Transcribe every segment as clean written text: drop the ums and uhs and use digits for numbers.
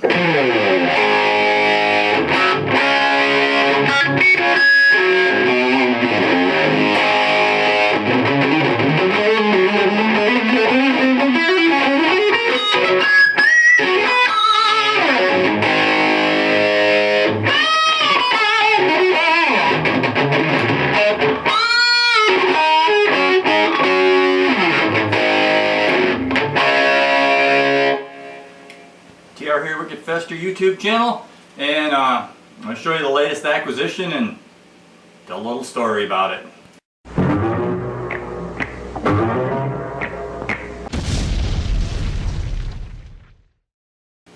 Here with Fester YouTube channel, and I'm going to show you the latest acquisition and tell a little story about it.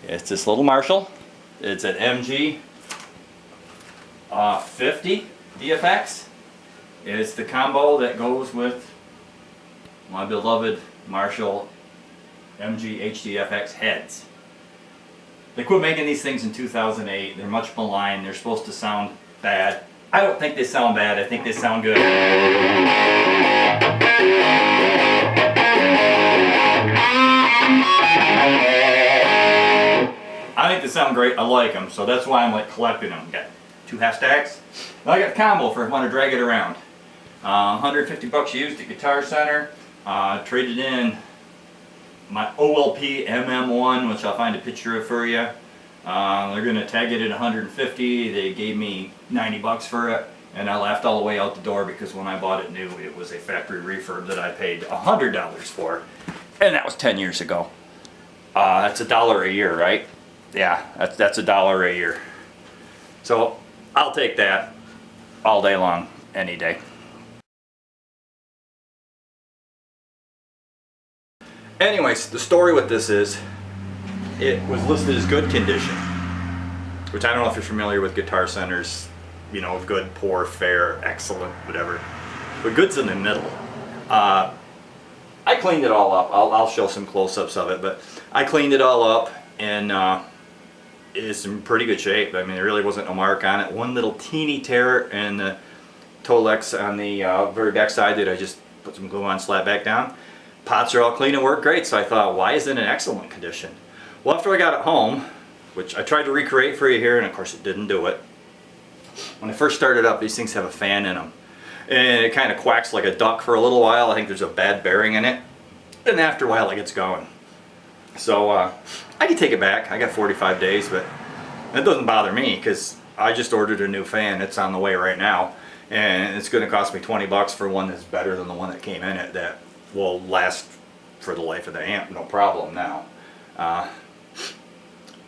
It's this little Marshall. It's an MG50DFX. It's the combo that goes with my beloved Marshall MG50DFX heads. They quit making these things in 2008. They're much maligned. They're supposed to sound bad. I don't think they sound bad. I think they sound good. I think they sound great. I like them. So that's why I'm like collecting them. Got 2 half stacks. Now I got a combo for if I want to drag it around. 150 bucks used at Guitar Center. Traded in my OLP MM1, which I'll find a picture of for you. They're going to tag it at 150. They gave me 90 bucks for it, and I laughed all the way out the door because when I bought it new, it was a factory refurb that I paid $100 for, and that was 10 years ago. That's $1 a year, right? Yeah, that's $1 a year. So I'll take that all day long, any day. Anyways, the story with this is, it was listed as good condition, which I don't know if you're familiar with Guitar Center's, you know, good, poor, fair, excellent, whatever. But good's in the middle. I cleaned it all up. I'll show some close-ups of it, but I cleaned it all up, and it's in pretty good shape. I mean, there really wasn't a mark on it. One little teeny tear in the Tolex on the very back side that I just put some glue on, slap back down. Pots are all clean and work great, so I thought, why is it in excellent condition? Well, after I got it home, which I tried to recreate for you here, and of course it didn't do it. When I first started up, these things have a fan in them. And it kind of quacks like a duck for a little while. I think there's a bad bearing in it. And after a while it gets going. So I can take it back. I got 45 days, but that doesn't bother me because I just ordered a new fan. It's on the way right now. And it's going to cost me 20 bucks for one that's better than the one that came in it, that will last for the life of the amp, no problem now.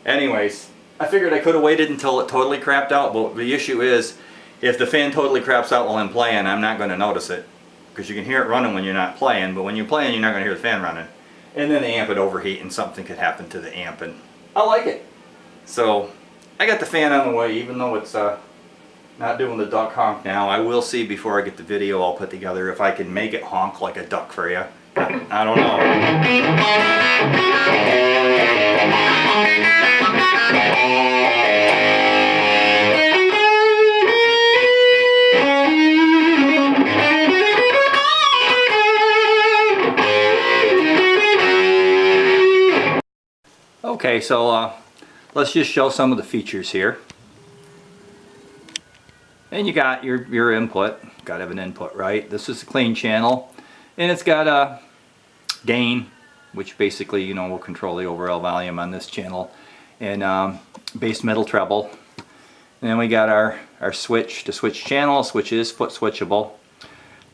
Anyways, I figured I could have waited until it totally crapped out, but the issue is, if the fan totally craps out while I'm playing, I'm not going to notice it. Because you can hear it running when you're not playing, but when you're playing, you're not going to hear the fan running. And then the amp would overheat and something could happen to the amp, and I like it. So, I got the fan on the way, even though it's not doing the duck honk now. I will see before I get the video all put together if I can make it honk like a duck for you. I don't know. Okay, so let's just show some of the features here. And you got your input. Got to have an input, right? This is a clean channel, and it's got a gain, which basically, you know, will control the overall volume on this channel, and bass, middle, treble. And then we got our switch to switch channel. Switch is foot switchable.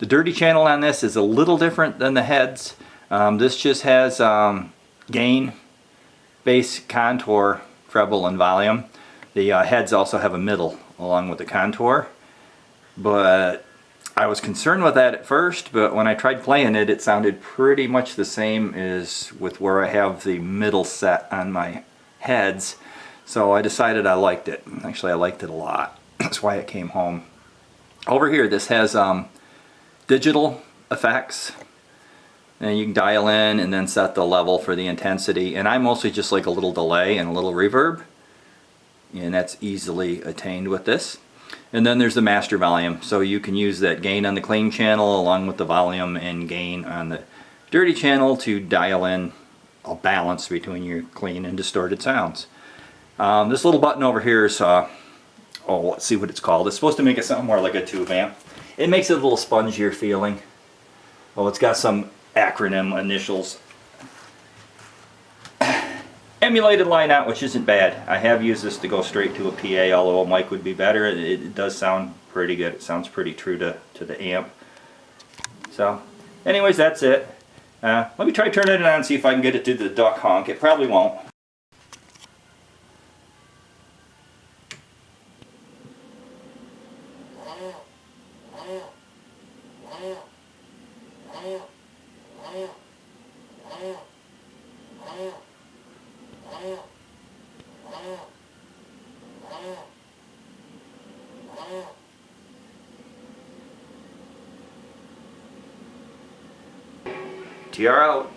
The dirty channel on this is a little different than the heads. This just has gain, bass, contour, treble, and volume. The heads also have a middle along with the contour, but I was concerned with that at first, but when I tried playing it, it sounded pretty much the same as with where I have the middle set on my heads, so I decided I liked it. Actually, I liked it a lot. That's why it came home. Over here, this has digital effects, and you can dial in and then set the level for the intensity, and I mostly just like a little delay and a little reverb, and that's easily attained with this. And then there's the master volume, so you can use that gain on the clean channel along with the volume and gain on the dirty channel to dial in a balance between your clean and distorted sounds. This little button over here is, oh, let's see what it's called. It's supposed to make it sound more like a tube amp. It makes it a little spongier feeling. Well, it's got some acronym initials. Emulated line out, which isn't bad. I have used this to go straight to a PA, although a mic would be better. It does sound pretty good. It sounds pretty true to the amp. So, anyways, that's it. Let me try turning it on and see if I can get it to the duck honk. It probably won't. TR out.